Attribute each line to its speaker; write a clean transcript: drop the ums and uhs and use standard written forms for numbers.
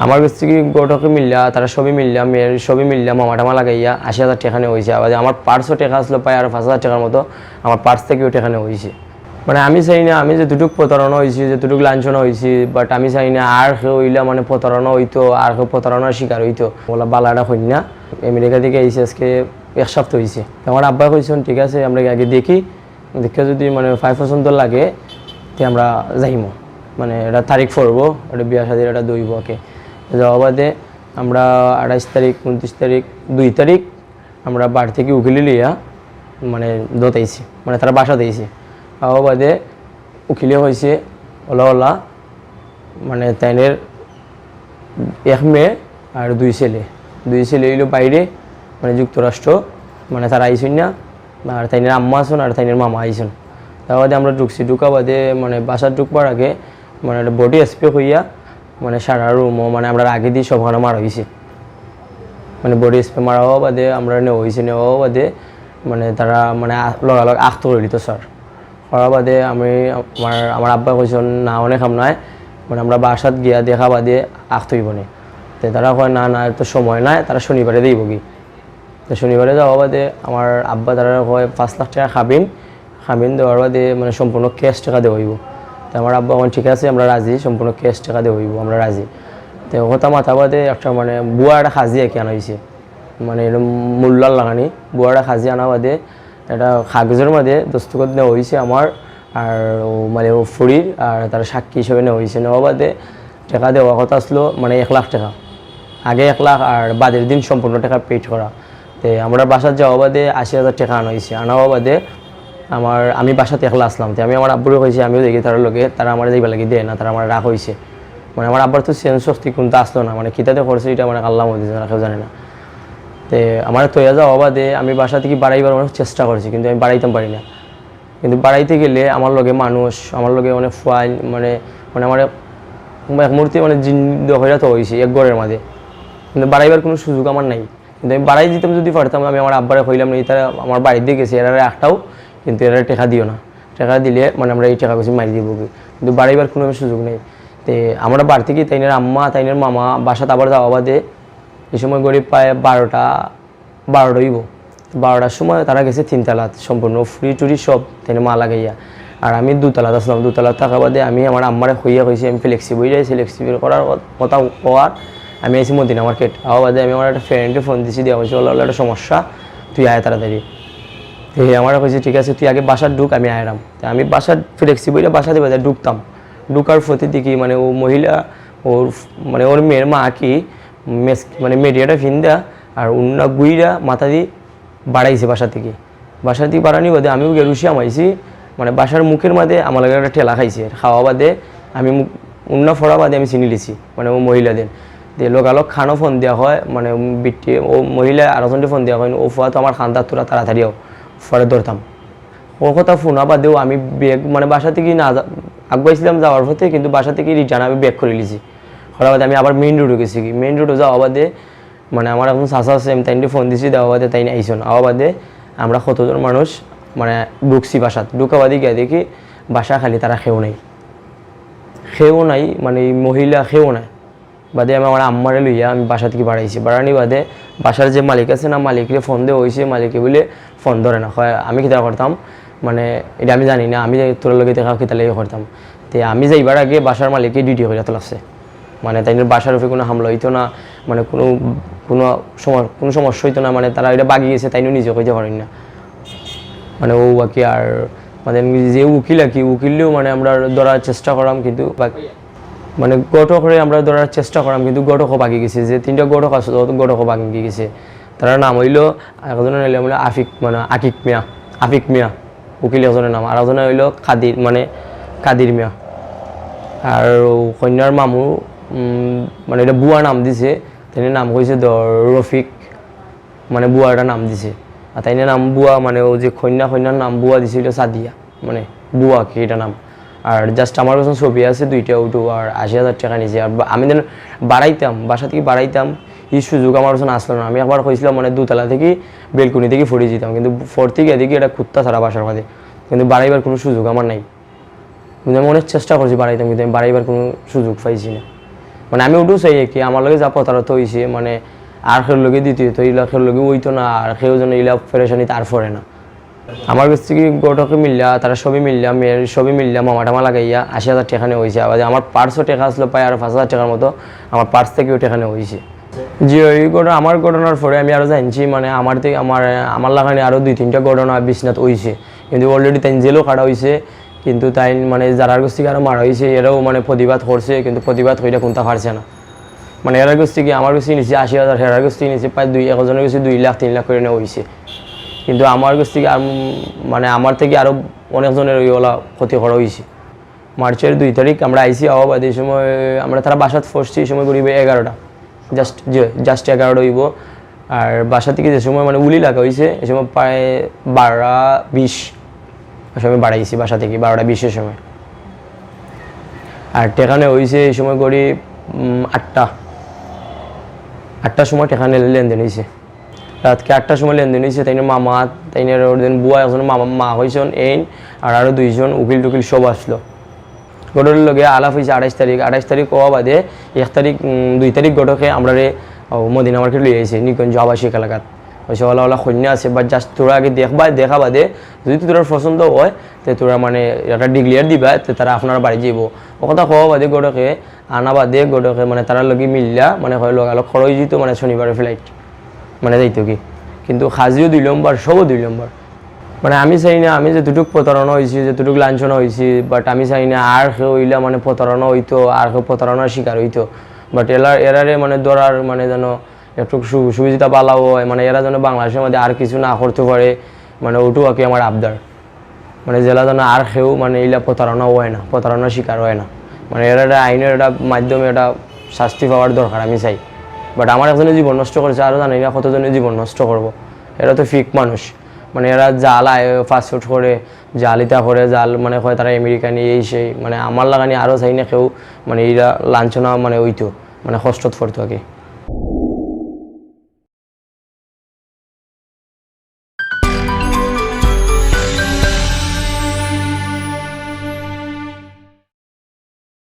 Speaker 1: আমার কাছ থেকে গোটকে মিললা তারা সবই মিললাম মেয়ের সবই মিললাম মামা টামা লাগাইয়া 80,000 টাকা নেওয়া হয়েছে। আবার আমার পার্সও টাকা আসলো প্রায় আরও 5,000 টাকার মতো আমার পার্স থেকেও টাকা নেওয়া হয়েছে। মানে আমি চাই না আমি যেটুকু প্রতারণা হয়েছি যেটুকু লাঞ্ছনা হয়েছি, বাট আমি চাই না আর কেউ হইলে মানে প্রতারণা হইতো আর কেউ প্রতারণার শিকার হইতো। বলা বালাটা হই না আমেরিকা থেকে এসে আজকে 1 সপ্তাহ হয়েছে। আমার আব্বা কইছেন ঠিক আছে আমরা আগে দেখি, দেখে যদি মানে 5% লাগে তো আমরা যাইমো, মানে এটা তারিখ পড়বো, এটা বিয়া শাদির এটা দইব ওকে। যাওয়া বাদে আমরা 28 তারিখ 29 তারিখ 2 তারিখ আমরা বাড়ি থেকে উকিল লিয়া মানে দতাইছি, মানে তারা বাসা দিয়েছে। যাওয়া বাদে উকিলে হয়েছে ওলা ওলা মানে তাইনের 1 মেয়ে আর 2 ছেলে হইল বাইরে মানে যুক্তরাষ্ট্র, মানে তারা আইসেন না, আর তাইনের আম্মা আসুন আর তাইনের মামা আইসেন। তার বাদে আমরা ঢুকছি, ঢুকা বাদে মানে বাসার ঢুকবার আগে মানে একটা বডি স্প্রে হইয়া মানে সারা রুমও মানে আমরা আগে দিয়ে সবখানে মারা হয়েছি। মানে বডি স্প্রে মারা হওয়া বাদে আমরা নেওয়া হয়েছি, নেওয়া হওয়া বাদে মানে তারা মানে লগালগ আখত করে দিত স্যার। করার বাদে আমার আব্বা কইছেন না অনেক কাম নয়, মানে আমরা বাসাত গিয়া দেখা বাদে আখত হইব না। তো তারা কয় না না তো সময় নাই, তারা শনিবারে দিব কি। তো শনিবারে যাওয়া বাদে আমার আব্বা তারা কয় 5 লাখ টাকা খাবিন দেওয়ার বাদে মানে সম্পূর্ণ ক্যাশ টাকা দেওয়া হইব। তো আমার আব্বা আমার ঠিক আছে আমরা রাজি, সম্পূর্ণ ক্যাশ টাকা দেওয়া হইব আমরা রাজি। তো কথা মাথা বাদে একটা মানে বুয়া একটা খাজি একে আনা হয়েছে, মানে এরকম মূল্যার লাগানি বুয়া একটা খাজি আনা বাদে একটা কাগজের মধ্যে দস্তখত নেওয়া হয়েছে আমার আর মানে ও ফুরির আর তার সাক্ষী হিসেবে নেওয়া হয়েছে। নেওয়া বাদে টাকা দেওয়া কথা আসলো মানে 1 লাখ টাকা, আগে 1 লাখ আর বাদের দিন সম্পূর্ণ টাকা পেড করা। তো আমরা বাসার যাওয়া বাদে 80,000 টাকা আনা হয়েছে। আনা হওয়া বাদে আমি বাসাতে একলা আসলাম। তো আমি আমার আব্বুরে কইছি আমিও দেখি তার লোকে তারা আমার যাইবা লাগি দেয় না, তারা আমার রাখ হয়েছে। মানে আমার আব্বার তো সেন্স শক্তি কিন্তু আসলো না, মানে কিতাতে করছে এটা মানে আল্লাহ মধ্যে কেউ জানে না। তো আমার তৈয়া যাওয়া বাদে আমি বাসা থেকে বাড়াইবার অনেক চেষ্টা করছি, কিন্তু আমি বাড়াইতাম পারি না। কিন্তু বাড়াইতে গেলে আমার লগে মানুষ আমার লগে অনেক ফাইল মানে মানে আমার এক মুহূর্তে মানে জিন্দ হয়ে তো হয়েছে এক ঘরের মাঝে, কিন্তু বাড়াইবার কোনো সুযোগ আমার নাই। কিন্তু আমি বাড়াই দিতাম যদি পারতাম, আমি আমার আব্বারে কইলাম না তারা আমার বাড়ির দিয়ে গেছে এরা একটাও, কিন্তু এরা টাকা দিও না, টাকা দিলে মানে আমরা এই টাকা বেশি মারি দিব, কিন্তু বাড়াইবার কোনো সুযোগ নেই। তো আমরা বাড়ি থেকে তাইনের আম্মা তাইনের মামা বাসাতে আবার যাওয়া বাদে এই সময় গরিব প্রায় 12টা হইব। 12টার সময় তারা গেছে 3 তালাত সম্পূর্ণ ফ্রি টুরি সব তাইনে মা লাগাইয়া, আর আমি 2 তালাত আসলাম। 2 তালাত থাকা বাদে আমি আমার আম্মারে হইয়া কইছি আমি ফ্লেক্সিবল যাইছি, ফ্লেক্সিবল করার কথা হওয়ার আমি আইসি মদিনা মার্কেট। হওয়া বাদে আমি আমার একটা ফ্রেন্ডে ফোন দিছি, দেওয়া হয়েছে ওলা একটা সমস্যা তুই আয় তাড়াতাড়ি। আমার কইছি ঠিক আছে তুই আগে বাসার ঢুক আমি আয়রাম। তো আমি বাসার ফ্লেক্সিবল বাসাতে বাজার ঢুকতাম, ঢুকার প্রতি দেখি মানে ও মহিলা ওর মানে ওর মেয়ের মা কি মানে মিডিয়াটা ফিন্দা আর অন্য গুইরা মাথা দিয়ে বাড়াইছে বাসা থেকে বাড়ানি বাদে আমিও গেরুসি আমাইছি, মানে বাসার মুখের মাঝে আমার লাগে একটা ঠেলা খাইছে। খাওয়া বাদে আমি অন্য ফোড়া বাদে আমি চিনি লিছি মানে ও মহিলাদের দিয়ে লোকালক খানো ফোন দেওয়া হয়, মানে বিটি ও মহিলা আরেকজনকে ফোন দেওয়া হয়। ও ফুয়া তো আমার খান্দার তোরা তাড়াতাড়িও ফরে ধরতাম। ও কথা ফোনা বাদেও আমি ব্যাগ মানে বাসা থেকে না আগুয়াইছিলাম যাওয়ার পথে, কিন্তু বাসা থেকে রিটার্ন আমি ব্যাক করে লিছি। করার বাদে আমি আবার মেইন রোডে গেছি, মেইন রোডে যাওয়া বাদে মানে আমার এখন চাষা আছে আমি তাইনটি ফোন দিছি, দেওয়া বাদে তাই আইসন। আওয়া বাদে আমরা কতজন মানুষ মানে ঢুকছি বাসাত, ঢুকা বাদে গিয়ে দেখি বাসা খালি, তারা খেও নাই মানে মহিলা খেও নাই। বাদে আমি আমার আম্মারে লইয়া আমি বাসা থেকে বাড়াইছি। বাড়ানি বাদে বাসার যে মালিক আছে না মালিকরে ফোন দেওয়া হয়েছে, মালিকে বলে ফোন ধরে না। হয় আমি কিতা করতাম মানে এটা আমি জানি না, আমি তোর লগে দেখা কিতা লেগে করতাম। তো আমি যাইবার আগে বাসার মালিককে ডিউটি করে তোলাচ্ছে, মানে তাই বাসার উপরে কোনো হামলা হইতো না, মানে কোনো সমস্যা হইতো না, মানে তারা এটা বাগিয়ে গেছে তাই নিজে কইতে পারেন না। মানে ও বাকি আর মানে যে উকিল উকিললেও মানে আমরা ধরার চেষ্টা করলাম, কিন্তু মানে গটক করে আমরা ধরার চেষ্টা করলাম, কিন্তু গটকও বাগিয়ে গেছে। যে 3টা গটক আছে গটকও বাগিয়ে গেছে। তার নাম হইলো একজনের নাম হইলো আফিক মিয়া উকিল একজনের নাম, আর একজনের হইলো কাদির মিয়া। আর কন্যার মামু মানে এটা বুয়া নাম দিছে, তাই নাম হয়েছে রফিক, মানে বুয়াটা নাম দিছে। আর তাই নাম বুয়া মানে ও যে কন্যার নাম বুয়া দিছিল সাদিয়া, মানে বুয়া কি এটা নাম। আর জাস্ট আমার কাছে ছবি আছে 2টা উঠু আর 80,000 টাকা নিয়েছে। আর আমি যেন বাড়াইতাম বাসা থেকে বাড়াইতাম এই সুযোগ আমার কাছে আসলো না। আমি একবার কইছিলাম মানে 2 তালা থেকে বেলকুনি থেকে ফড়ে যেতাম, কিন্তু ফোর থেকে এদিকে এটা কুত্তা ছাড়া বাসার মাঝে, কিন্তু বাড়াইবার কোনো সুযোগ আমার নাই। কিন্তু আমি অনেক চেষ্টা করছি বাড়াইতাম, কিন্তু আমি বাড়াইবার কোনো সুযোগ পাইছি না। মানে আমি ওটাও চাই কি আমার লগে যা প্রতারত হয়েছে মানে আর খের লগে দ্বিতীয়ত ইলা খের লগে হইতো না আর কেউ যেন ইলা পেরেশানি তার পরে না। আমার কাছ থেকে গোটকে মিললা তারা সবই মিললাম মেয়ের সবই মিললাম মামাটামা লাগাইয়া 80,000 টাকা হয়েছে। আবার আমার পার্সও টাকা আসলো প্রায় আর 5,000 টাকার মতো আমার পার্স থেকেও টাকা হয়েছে। জি ওই আমার ঘটনার পরে আমি আরও জানছি মানে আমার থেকে আমার লাগানে আরও 2-3টা ঘটনা বিশ্বনাথ হয়েছে, কিন্তু অলরেডি তাই জেলও কাটা হয়েছে। কিন্তু তাই মানে যারার গোষ্ঠী আরও মারা হয়েছে এরাও মানে প্রতিবাদ করছে, কিন্তু প্রতিবাদ হইটা কোনটা পারছে না। মানে এরার গোষ্ঠী কি আমার গোষ্ঠী নিচে 80,000, হেরার গোষ্ঠী নিচে প্রায় একজনের গোষ্ঠী 2 লাখ 3 লাখ করে নেওয়া হয়েছে। কিন্তু আমার গোষ্ঠী মানে আমার থেকে আরও অনেকজনের ওইগুলা ক্ষতি করা হয়েছে। মার্চের 2 তারিখ আমরা আইসি আহ্বাদ, এই সময় আমরা তারা বাসাত ফসছি, এই সময় করিবে 11টা জাস্ট 11টা হইব। আর বাসা থেকে যে সময় মানে উলি লাগা হয়েছে এই সময় প্রায় 12:20 সময় বাড়াইছি বাসা থেকে 12:20-এর সময়। আর টেকানে হয়েছে এই সময় করি 8টার সময় টেকানে লেনদেন হয়েছে। রাতকে 8টার সময় লেনদেন হয়েছে। তাই মামা তাই বুয়া একজন মা হয়েছেন এইন আর আরও 2জন উকিল টুকিল সব আসলো। গটরের লগে আলাপ হয়েছে 28 তারিখ হওয়া বাদে 1 তারিখ 2 তারিখ গটকে আমরা মদিনা মার্কেট লিয়ে আইছি নিকুঞ্জ আবাসিক এলাকাত। হয়েছে ওলা কন্যা আছে বা জাস্ট তোরা আগে দেখা বাদে যদি তোর পছন্দ হয় তো তোরা মানে একটা ডিক্লিয়ার দিবা তো তারা আপনার বাড়ি যাব। ও কথা হওয়া বাদে গটকে আনা বাদে গটকে মানে তারা লগে মিললা মানে হয় লগালগ খরচ দিত মানে শনিবারের ফ্লাইট মানে যাইতো কি, কিন্তু সাজিও 2 নম্বর সবও 2 নম্বর। মানে আমি চাই না আমি যেটুক প্রতারণা হয়েছি যেটুক লাঞ্ছনা হয়েছি, বাট আমি চাই না আর কেউ হইলা মানে প্রতারণা হইতো আর কেউ প্রতারণার শিকার হইতো। বাট এরারে মানে ধরার মানে যেন একটু সুবিধা পালাও হয়, মানে এরা যেন বাংলাদেশের মধ্যে আর কিছু না করতে পারে, মানে ওটু আর কি আমার আবদার। মানে জেলা যেন আর কেউ মানে এইলা প্রতারণা হয় না, প্রতারণার শিকার হয় না। মানে এরা আইনের একটা মাধ্যমে একটা শাস্তি পাওয়ার দরকার আমি চাই। বাট আমার একজনের জীবন নষ্ট করেছে, আরও জানি না কতজনের জীবন নষ্ট করবো। এরা তো ফিক মানুষ, মানে এরা জাল ফাস্টফুড করে জালিতা করে জাল মানে হয় তারা আমেরিকানি এই সেই, মানে আমার লাগানি আরও চাই না কেউ মানে এরা লাঞ্ছনা মানে ওইতো মানে কষ্ট পড়তো আর কি।